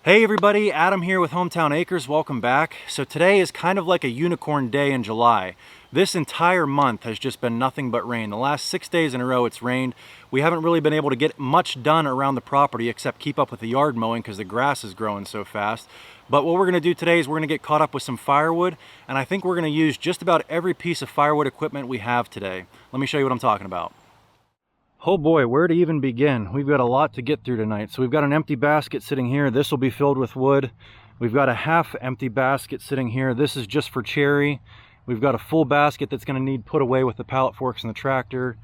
Hey everybody, Adam here with Hometown Acres. Welcome back. So today is kind of like a unicorn day in July. This entire month has just been nothing but rain. The last 6 days in a row it's rained. We haven't really been able to get much done around the property except keep up with the yard mowing because the grass is growing so fast. But what we're going to do today is we're going to get caught up with some firewood, and I think we're going to use just about every piece of firewood equipment we have today. Let me show you what I'm talking about. Oh boy, where to even begin? We've got a lot to get through tonight. So we've got an empty basket sitting here. This will be filled with wood. We've got a half empty basket sitting here. This is just for cherry. We've got a full basket that's going to need put away with the pallet forks and the tractor.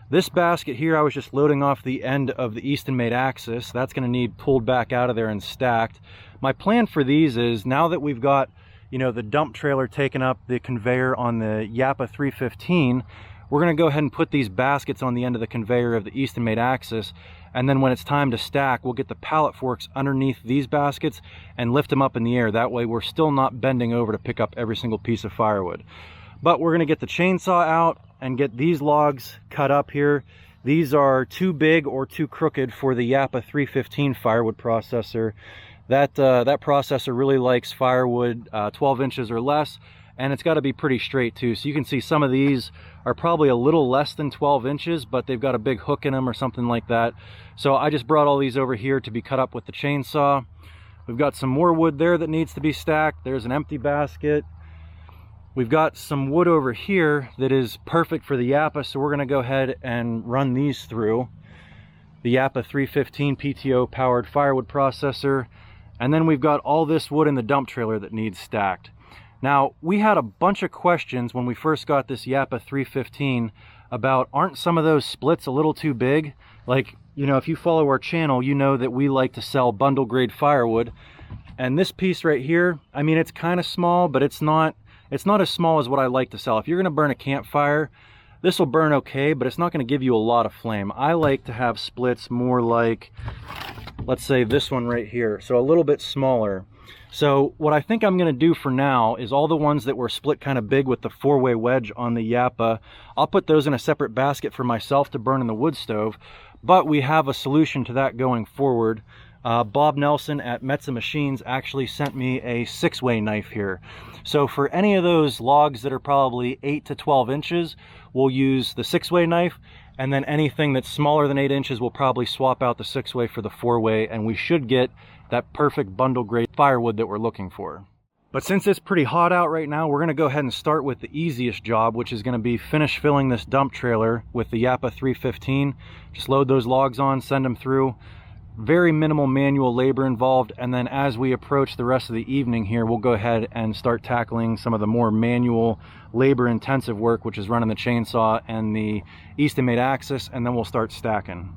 This basket here, I was just loading off the end of the Easton-made axis. That's going to need pulled back out of there and stacked. My plan for these is, now that we've got, the dump trailer taking up the conveyor on the Yappa 315, we're going to go ahead and put these baskets on the end of the conveyor of the Easton-made axis, and then when it's time to stack, we'll get the pallet forks underneath these baskets and lift them up in the air. That way we're still not bending over to pick up every single piece of firewood. But we're going to get the chainsaw out and get these logs cut up here. These are too big or too crooked for the Yappa 315 firewood processor. That processor really likes firewood 12 inches or less, and it's got to be pretty straight too. So you can see some of these are probably a little less than 12 inches, but they've got a big hook in them or something like that. So I just brought all these over here to be cut up with the chainsaw. We've got some more wood there that needs to be stacked. There's an empty basket. We've got some wood over here that is perfect for the Yappa, so we're going to go ahead and run these through the Yappa 315 PTO powered firewood processor. And then we've got all this wood in the dump trailer that needs stacked. Now, we had a bunch of questions when we first got this Yappa 315 about, aren't some of those splits a little too big? Like, if you follow our channel, you know that we like to sell bundle grade firewood. And this piece right here, I mean, it's kind of small, but it's not as small as what I like to sell. If you're going to burn a campfire, this will burn okay, but it's not going to give you a lot of flame. I like to have splits more like, let's say this one right here, so a little bit smaller. So what I think I'm going to do for now is all the ones that were split kind of big with the 4-way wedge on the Yappa, I'll put those in a separate basket for myself to burn in the wood stove. But we have a solution to that going forward. Bob Nelson at Metza Machines actually sent me a 6-way knife here. So for any of those logs that are probably 8 to 12 inches, we'll use the 6-way knife. And then anything that's smaller than 8 inches, we'll probably swap out the 6-way for the 4-way, and we should get that perfect bundle grade firewood that we're looking for. But since it's pretty hot out right now, we're going to go ahead and start with the easiest job, which is going to be finish filling this dump trailer with the Yappa 315. Just load those logs on, send them through. Very minimal manual labor involved, and then as we approach the rest of the evening here, we'll go ahead and start tackling some of the more manual labor intensive work, which is running the chainsaw and the Easton-made axis, and then we'll start stacking.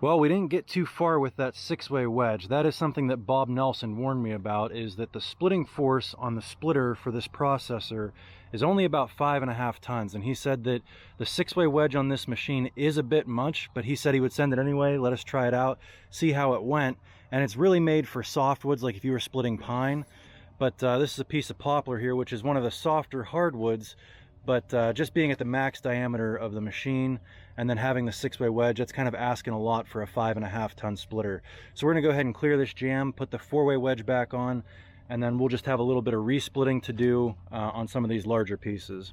Well, we didn't get too far with that 6-way wedge. That is something that Bob Nelson warned me about, is that the splitting force on the splitter for this processor is only about 5.5 tons. And he said that the 6-way wedge on this machine is a bit much, but he said he would send it anyway, let us try it out, see how it went. And it's really made for softwoods, like if you were splitting pine. But this is a piece of poplar here, which is one of the softer hardwoods. But just being at the max diameter of the machine and then having the 6-way wedge, that's kind of asking a lot for a 5.5 ton splitter. So we're gonna go ahead and clear this jam, put the 4-way wedge back on, and then we'll just have a little bit of resplitting to do on some of these larger pieces.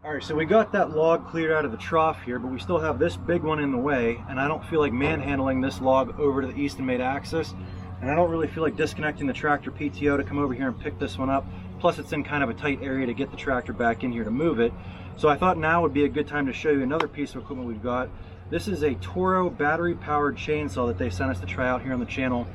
All right, so we got that log cleared out of the trough here, but we still have this big one in the way, and I don't feel like manhandling this log over to the Easton made axis, and I don't really feel like disconnecting the tractor PTO to come over here and pick this one up. Plus it's in kind of a tight area to get the tractor back in here to move it. So I thought now would be a good time to show you another piece of equipment we've got. This is a Toro battery powered chainsaw that they sent us to try out here on the channel.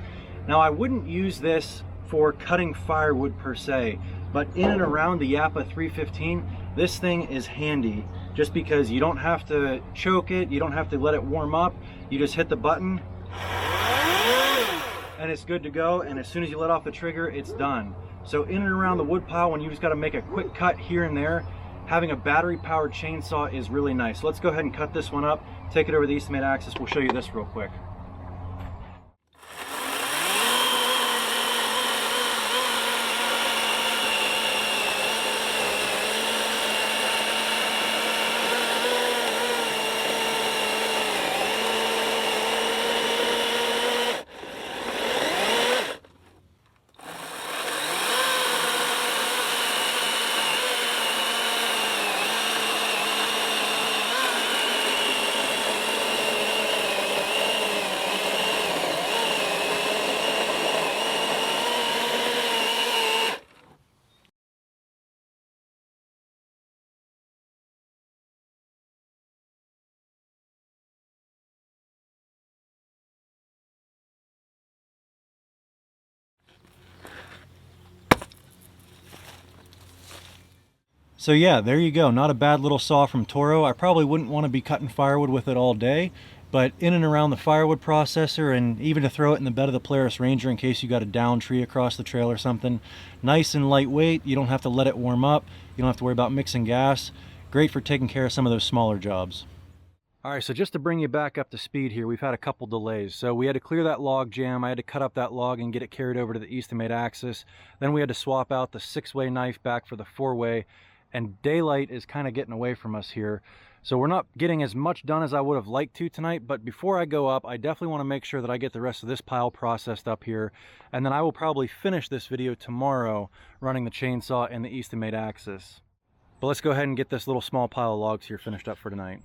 Now I wouldn't use this for cutting firewood per se, but in and around the Yappa 315, this thing is handy just because you don't have to choke it, you don't have to let it warm up, you just hit the button and it's good to go, and as soon as you let off the trigger, it's done. So in and around the wood pile, when you just got to make a quick cut here and there, having a battery powered chainsaw is really nice. So let's go ahead and cut this one up, take it over the Easton made axis. We'll show you this real quick. So yeah, there you go. Not a bad little saw from Toro. I probably wouldn't want to be cutting firewood with it all day, but in and around the firewood processor, and even to throw it in the bed of the Polaris Ranger in case you got a down tree across the trail or something. Nice and lightweight. You don't have to let it warm up. You don't have to worry about mixing gas. Great for taking care of some of those smaller jobs. All right, so just to bring you back up to speed here, we've had a couple delays. So we had to clear that log jam. I had to cut up that log and get it carried over to the Easton made axis. Then we had to swap out the 6-way knife back for the 4-way. And daylight is kind of getting away from us here. So we're not getting as much done as I would have liked to tonight, but before I go up, I definitely want to make sure that I get the rest of this pile processed up here. And then I will probably finish this video tomorrow running the chainsaw and the Easton made axis. But let's go ahead and get this little small pile of logs here finished up for tonight.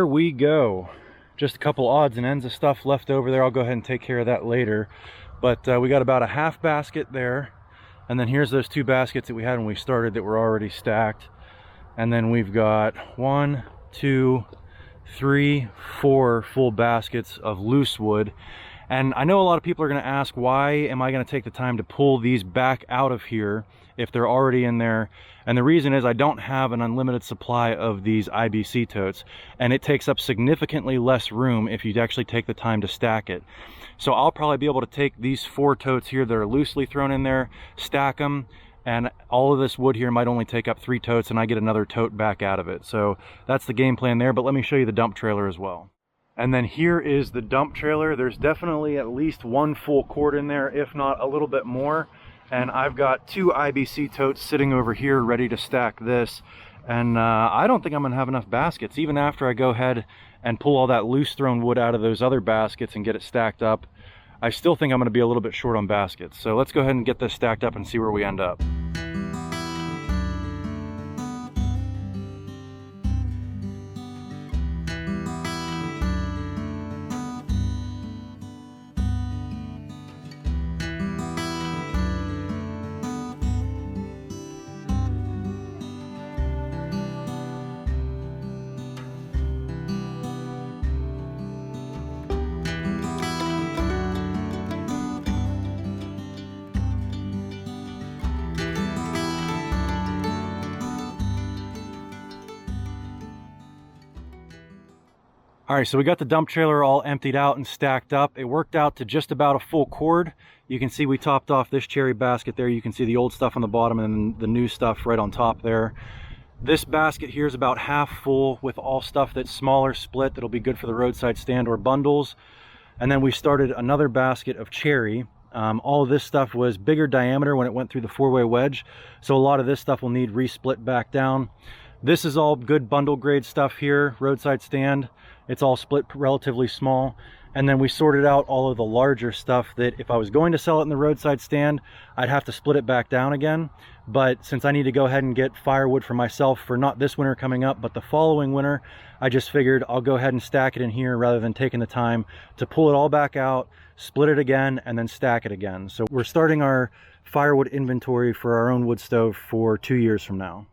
there we go. Just a couple odds and ends of stuff left over there. I'll go ahead and take care of that later. But we got about a half basket there. And then here's those 2 baskets that we had when we started that were already stacked. And then we've got 1, 2, 3, 4 full baskets of loose wood. And I know a lot of people are going to ask, why am I going to take the time to pull these back out of here if they're already in there? And the reason is I don't have an unlimited supply of these IBC totes, and it takes up significantly less room if you actually take the time to stack it. So I'll probably be able to take these 4 totes here that are loosely thrown in there, stack them, and all of this wood here might only take up 3 totes, and I get another tote back out of it. So that's the game plan there, but let me show you the dump trailer as well. And then here is the dump trailer. There's definitely at least 1 full cord in there, if not a little bit more. And I've got 2 IBC totes sitting over here ready to stack this. And I don't think I'm gonna have enough baskets. Even after I go ahead and pull all that loose thrown wood out of those other baskets and get it stacked up, I still think I'm gonna be a little bit short on baskets. So let's go ahead and get this stacked up and see where we end up. All right, so we got the dump trailer all emptied out and stacked up. It worked out to just about a full cord. You can see we topped off this cherry basket there. You can see the old stuff on the bottom and the new stuff right on top there. This basket here is about half full with all stuff that's smaller split that'll be good for the roadside stand or bundles. And then we started another basket of cherry. All of this stuff was bigger diameter when it went through the 4-way wedge. So a lot of this stuff will need resplit back down. This is all good bundle grade stuff here, roadside stand. It's all split relatively small. And then we sorted out all of the larger stuff that if I was going to sell it in the roadside stand, I'd have to split it back down again. But since I need to go ahead and get firewood for myself for not this winter coming up, but the following winter, I just figured I'll go ahead and stack it in here rather than taking the time to pull it all back out, split it again, and then stack it again. So we're starting our firewood inventory for our own wood stove for 2 years from now.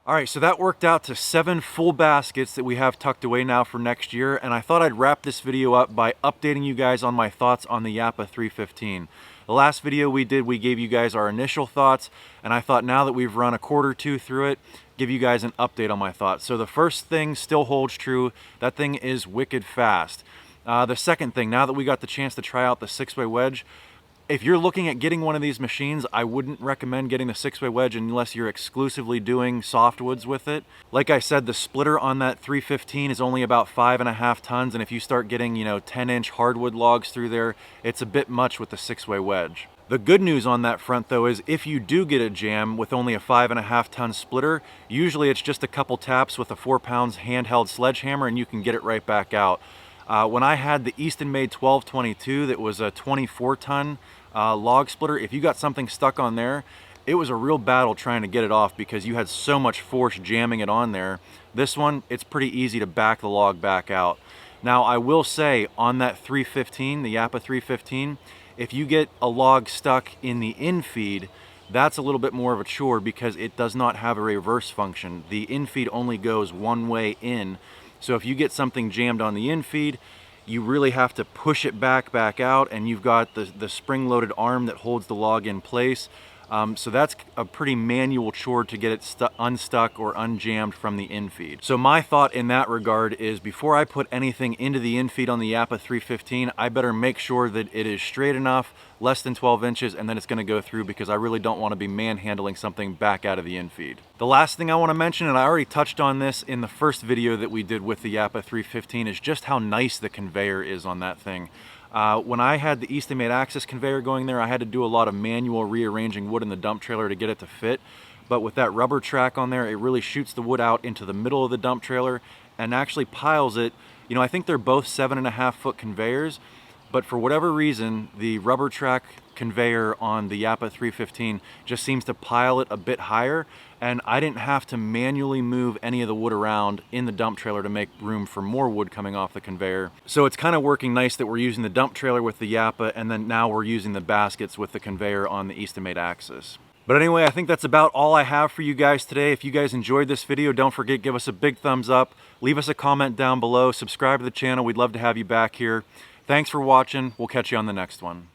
All right, so that worked out to 7 full baskets that we have tucked away now for next year, and I thought I'd wrap this video up by updating you guys on my thoughts on the Yappa 315. The last video we did, we gave you guys our initial thoughts, and I thought now that we've run a quarter or two through it, give you guys an update on my thoughts. So the first thing still holds true. That thing is wicked fast. The second thing, now that we got the chance to try out the 6-way wedge, if you're looking at getting one of these machines, I wouldn't recommend getting the 6-way wedge unless you're exclusively doing softwoods with it. Like I said, the splitter on that 315 is only about 5.5 tons, and if you start getting, 10-inch hardwood logs through there, it's a bit much with the 6-way wedge. The good news on that front though is if you do get a jam with only a 5.5 ton splitter, usually it's just a couple taps with a 4 pounds handheld sledgehammer and you can get it right back out. When I had the Easton made 1222 that was a 24 ton log splitter, if you got something stuck on there, it was a real battle trying to get it off because you had so much force jamming it on there. This one, it's pretty easy to back the log back out. Now I will say on that 315, the Yappa 315, if you get a log stuck in the infeed, that's a little bit more of a chore because it does not have a reverse function. The infeed only goes one way in. So if you get something jammed on the infeed, you really have to push it back out, and you've got the spring-loaded arm that holds the log in place. So that's a pretty manual chore to get it unstuck or unjammed from the infeed. So my thought in that regard is before I put anything into the infeed on the Yappa 315, I better make sure that it is straight enough, less than 12 inches, and then it's gonna go through because I really don't wanna be manhandling something back out of the infeed. The last thing I wanna mention, and I already touched on this in the first video that we did with the Yappa 315, is just how nice the conveyor is on that thing. When I had the Easton made access conveyor going there, I had to do a lot of manual rearranging wood in the dump trailer to get it to fit. But with that rubber track on there, it really shoots the wood out into the middle of the dump trailer and actually piles it You know, I think they're both 7.5-foot conveyors, but for whatever reason, the rubber track conveyor on the Yappa 315 just seems to pile it a bit higher, and I didn't have to manually move any of the wood around in the dump trailer to make room for more wood coming off the conveyor. So it's kind of working nice that we're using the dump trailer with the Yappa, and then now we're using the baskets with the conveyor on the Eastimate axis. But anyway, I think that's about all I have for you guys today. If you guys enjoyed this video, don't forget, give us a big thumbs up, leave us a comment down below, subscribe to the channel. We'd love to have you back here. Thanks for watching. We'll catch you on the next one.